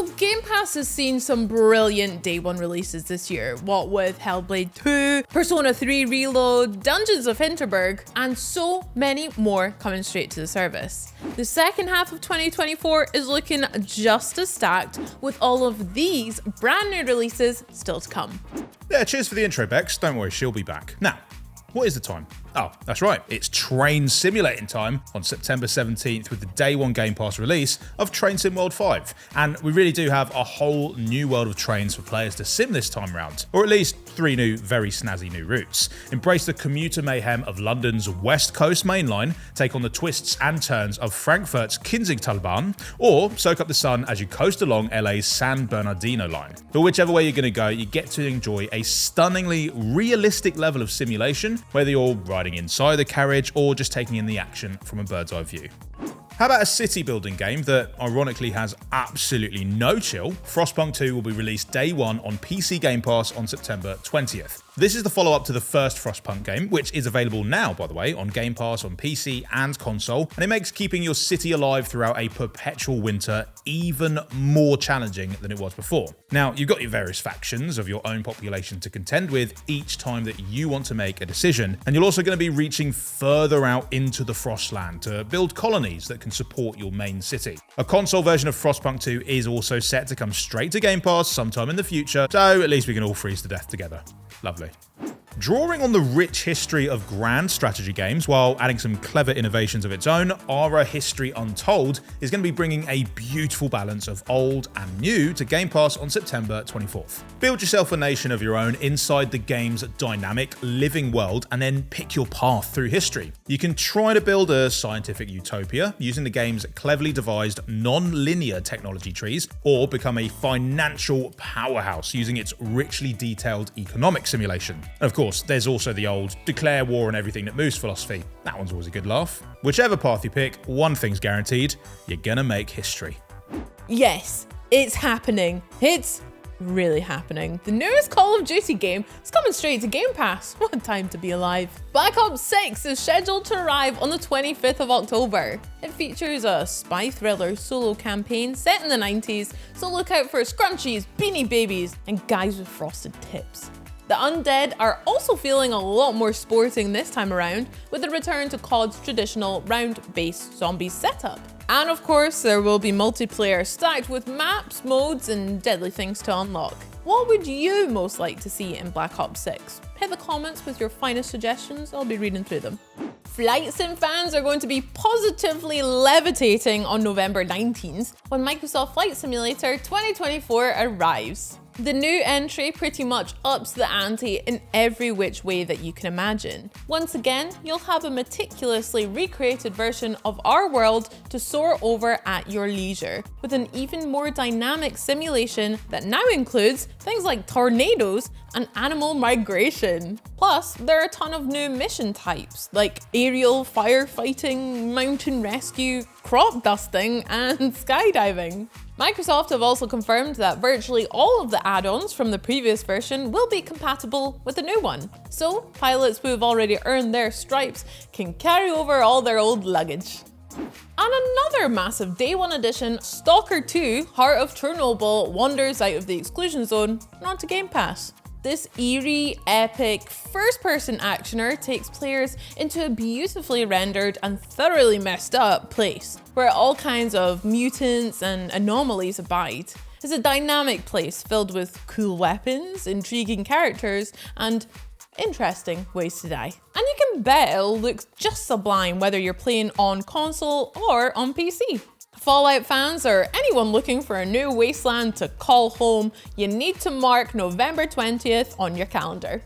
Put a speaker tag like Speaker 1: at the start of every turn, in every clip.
Speaker 1: So Game Pass has seen some brilliant day one releases this year, what with Hellblade 2, Persona 3 Reload, Dungeons of Hinterberg, and so many more coming straight to the service. The second half of 2024 is looking just as stacked, with all of these brand new releases still to come.
Speaker 2: Yeah, cheers for the intro, Bex. Don't worry, she'll be back. Now, what is the time? Oh, that's right, it's train simulating time on September 17th with the day one Game Pass release of Train Sim World 5. And we really do have a whole new world of trains for players to sim this time round, or at least 3 new, very snazzy new routes. Embrace the commuter mayhem of London's West Coast Main Line, take on the twists and turns of Frankfurt's Kinzigtalbahn, or soak up the sun as you coast along LA's San Bernardino line. But whichever way you're going to go, you get to enjoy a stunningly realistic level of simulation, whether you're riding inside the carriage or just taking in the action from a bird's eye view. How about a city building game that ironically has absolutely no chill? Frostpunk 2 will be released day one on PC Game Pass on September 20th. This is the follow-up to the first Frostpunk game, which is available now, by the way, on Game Pass on PC and console, and it makes keeping your city alive throughout a perpetual winter even more challenging than it was before. Now, you've got your various factions of your own population to contend with each time that you want to make a decision, and you're also going to be reaching further out into the Frostland to build colonies that can support your main city. A console version of Frostpunk 2 is also set to come straight to Game Pass sometime in the future, so at least we can all freeze to death together. Lovely. Drawing on the rich history of grand strategy games while adding some clever innovations of its own, Ara History Untold is going to be bringing a beautiful balance of old and new to Game Pass on September 24th. Build yourself a nation of your own inside the game's dynamic, living world and then pick your path through history. You can try to build a scientific utopia using the game's cleverly devised non-linear technology trees, or become a financial powerhouse using its richly detailed economic simulation. And of course, there's also the old declare war on everything that moves philosophy. That one's always a good laugh. Whichever path you pick, one thing's guaranteed: you're gonna make history.
Speaker 1: Yes, it's happening. It's really happening. The newest Call of Duty game is coming straight to Game Pass. What a time to be alive. Black Ops 6 is scheduled to arrive on the 25th of October. It features a spy thriller solo campaign set in the 90s, so look out for scrunchies, beanie babies, and guys with frosted tips. The undead are also feeling a lot more sporting this time around, with a return to COD's traditional round-based zombie setup. And of course, there will be multiplayer stacked with maps, modes, and deadly things to unlock. What would you most like to see in Black Ops 6? Hit the comments with your finest suggestions, I'll be reading through them. Flight Sim fans are going to be positively levitating on November 19th when Microsoft Flight Simulator 2024 arrives. The new entry pretty much ups the ante in every which way that you can imagine. Once again, you'll have a meticulously recreated version of our world to soar over at your leisure, with an even more dynamic simulation that now includes things like tornadoes and animal migration. Plus, there are a ton of new mission types, like aerial firefighting, mountain rescue, crop dusting, and skydiving. Microsoft have also confirmed that virtually all of the add-ons from the previous version will be compatible with the new one. So, pilots who have already earned their stripes can carry over all their old luggage. And another massive day one addition, Stalker 2, Heart of Chernobyl, wanders out of the exclusion zone and onto Game Pass. This eerie, epic, first-person actioner takes players into a beautifully rendered and thoroughly messed up place, where all kinds of mutants and anomalies abide. It's a dynamic place filled with cool weapons, intriguing characters, and interesting ways to die. And you can bet it'll look just sublime whether you're playing on console or on PC. Fallout fans or anyone looking for a new wasteland to call home, you need to mark November 20th on your calendar.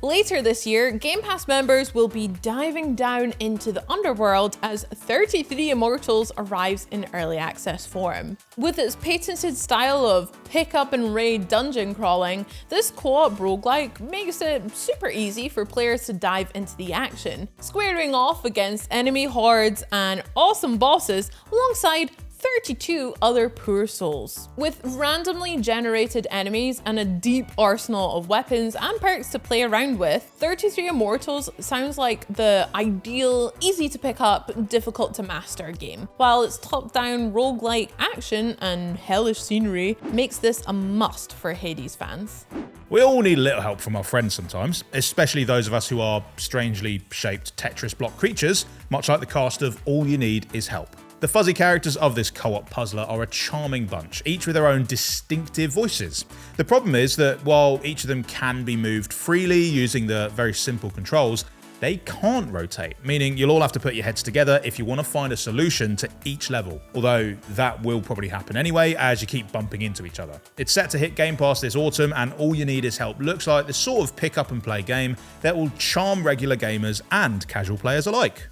Speaker 1: Later this year, Game Pass members will be diving down into the underworld as 33 Immortals arrives in early access form. With its patented style of pick up and raid dungeon crawling, this co-op roguelike makes it super easy for players to dive into the action, squaring off against enemy hordes and awesome bosses alongside 32 other poor souls. With randomly generated enemies and a deep arsenal of weapons and perks to play around with, 33 Immortals sounds like the ideal, easy to pick up, difficult to master game. While its top-down roguelike action and hellish scenery makes this a must for Hades fans.
Speaker 2: We all need a little help from our friends sometimes, especially those of us who are strangely shaped Tetris block creatures, much like the cast of All You Need Is Help. The fuzzy characters of this co-op puzzler are a charming bunch, each with their own distinctive voices. The problem is that while each of them can be moved freely using the very simple controls, they can't rotate, meaning you'll all have to put your heads together if you want to find a solution to each level, although that will probably happen anyway as you keep bumping into each other. It's set to hit Game Pass this autumn, and All You Need Is Help looks like the sort of pick up and play game that will charm regular gamers and casual players alike.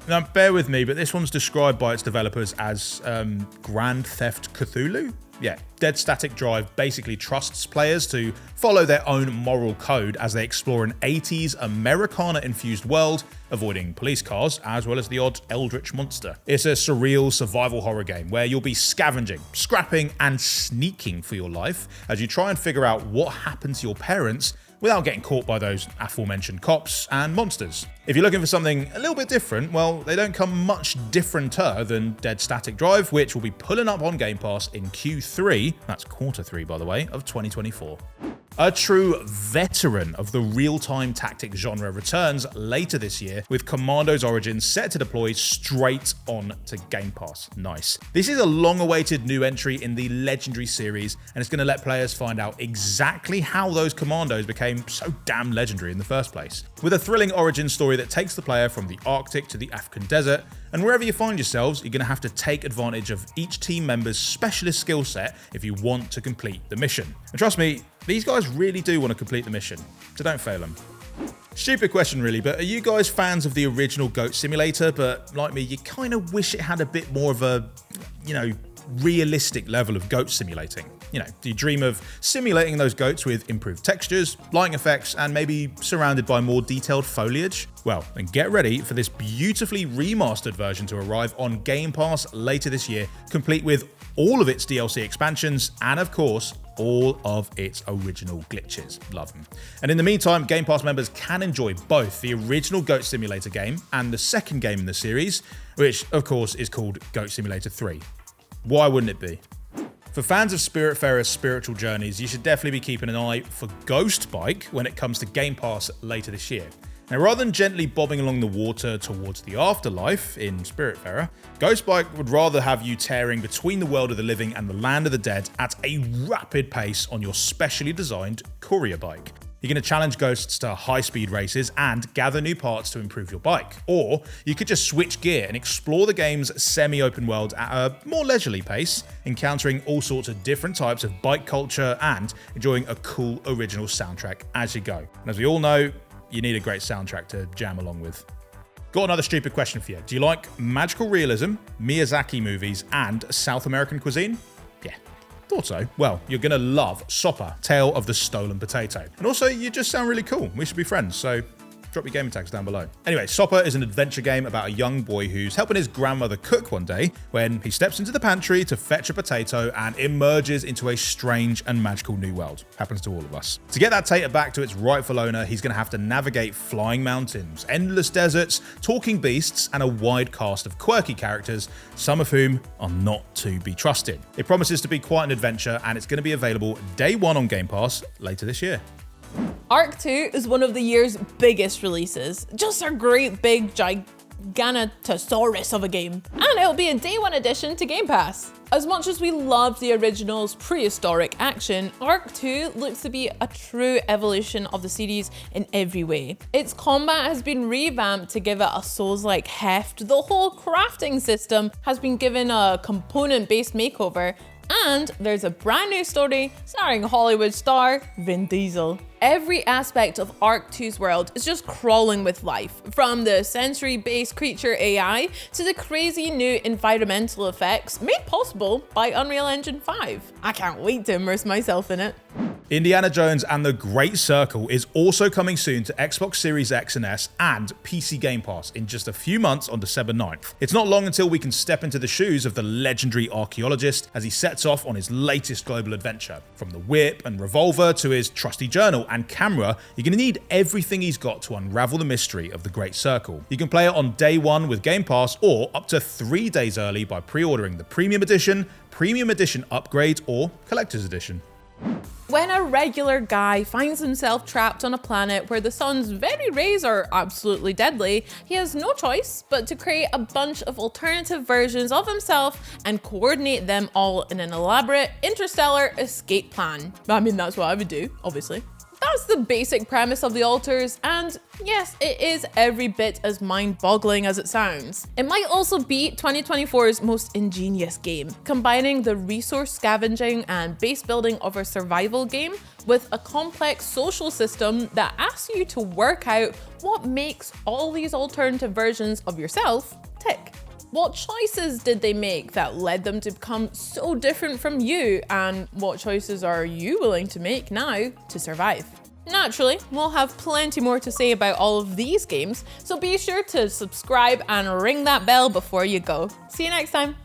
Speaker 2: Now, bear with me, but this one's described by its developers as Grand Theft Cthulhu? Yeah, Dead Static Drive basically trusts players to follow their own moral code as they explore an 80s Americana-infused world, avoiding police cars as well as the odd eldritch monster. It's a surreal survival horror game where you'll be scavenging, scrapping, and sneaking for your life as you try and figure out what happened to your parents without getting caught by those aforementioned cops and monsters. If you're looking for something a little bit different, well, they don't come much differenter than Dead Static Drive, which will be pulling up on Game Pass in Q3, that's Q3 by the way, of 2024. A true veteran of the real-time tactics genre returns later this year with Commando Origins set to deploy straight on to Game Pass. Nice. This is a long-awaited new entry in the legendary series, and it's going to let players find out exactly how those commandos became so damn legendary in the first place. With a thrilling origin story that takes the player from the Arctic to the African desert, and wherever you find yourselves, you're going to have to take advantage of each team member's specialist skill set if you want to complete the mission. And trust me, these guys really do want to complete the mission, so don't fail them. Stupid question really, but are you guys fans of the original Goat Simulator, but like me, you kind of wish it had a bit more of a, realistic level of goat simulating? Do you dream of simulating those goats with improved textures, lighting effects, and maybe surrounded by more detailed foliage? Well, then get ready for this beautifully remastered version to arrive on Game Pass later this year, complete with all of its DLC expansions and, of course, all of its original glitches. Love them. And in the meantime, Game Pass members can enjoy both the original Goat Simulator game and the second game in the series, which, of course, is called Goat Simulator 3. Why wouldn't it be? For fans of Spiritfarer's spiritual journeys, you should definitely be keeping an eye for Ghost Bike when it comes to Game Pass later this year. Now, rather than gently bobbing along the water towards the afterlife in Spiritfarer, Ghost Bike would rather have you tearing between the world of the living and the land of the dead at a rapid pace on your specially designed courier bike. You're going to challenge ghosts to high-speed races and gather new parts to improve your bike. Or you could just switch gear and explore the game's semi-open world at a more leisurely pace, encountering all sorts of different types of bike culture and enjoying a cool original soundtrack as you go. And as we all know, you need a great soundtrack to jam along with. Got another stupid question for you. Do you like magical realism, Miyazaki movies, and South American cuisine? Yeah. Thought so. Well, you're going to love Soer, Tale of the Stolen Potato. And also, you just sound really cool. We should be friends, so drop your gamer tags down below. Anyway, Soer is an adventure game about a young boy who's helping his grandmother cook one day when he steps into the pantry to fetch a potato and emerges into a strange and magical new world. Happens to all of us. To get that tater back to its rightful owner, he's going to have to navigate flying mountains, endless deserts, talking beasts, and a wide cast of quirky characters, some of whom are not to be trusted. It promises to be quite an adventure, and it's going to be available day one on Game Pass later this year.
Speaker 1: Ark II is one of the year's biggest releases. Just a great big Giganotosaurus of a game. And it'll be a day one addition to Game Pass. As much as we loved the original's prehistoric action, Ark II looks to be a true evolution of the series in every way. Its combat has been revamped to give it a Souls-like heft, the whole crafting system has been given a component-based makeover, and there's a brand new story starring Hollywood star Vin Diesel. Every aspect of Ark II's world is just crawling with life, from the sensory-based creature AI to the crazy new environmental effects made possible by Unreal Engine 5. I can't wait to immerse myself in it.
Speaker 2: Indiana Jones and the Great Circle is also coming soon to Xbox Series X and S and PC Game Pass in just a few months on December 9th. It's not long until we can step into the shoes of the legendary archaeologist as he sets off on his latest global adventure. From the whip and revolver to his trusty journal and camera, you're going to need everything he's got to unravel the mystery of the Great Circle. You can play it on day one with Game Pass or up to 3 days early by pre-ordering the Premium Edition Upgrade, or Collector's Edition.
Speaker 1: When a regular guy finds himself trapped on a planet where the sun's very rays are absolutely deadly, he has no choice but to create a bunch of alternative versions of himself and coordinate them all in an elaborate interstellar escape plan. I mean, that's what I would do, obviously. That's the basic premise of the altars, and yes, it is every bit as mind-boggling as it sounds. It might also be 2024's most ingenious game, combining the resource scavenging and base building of a survival game with a complex social system that asks you to work out what makes all these alternative versions of yourself tick. What choices did they make that led them to become so different from you, and what choices are you willing to make now to survive? Naturally, we'll have plenty more to say about all of these games, so be sure to subscribe and ring that bell before you go. See you next time!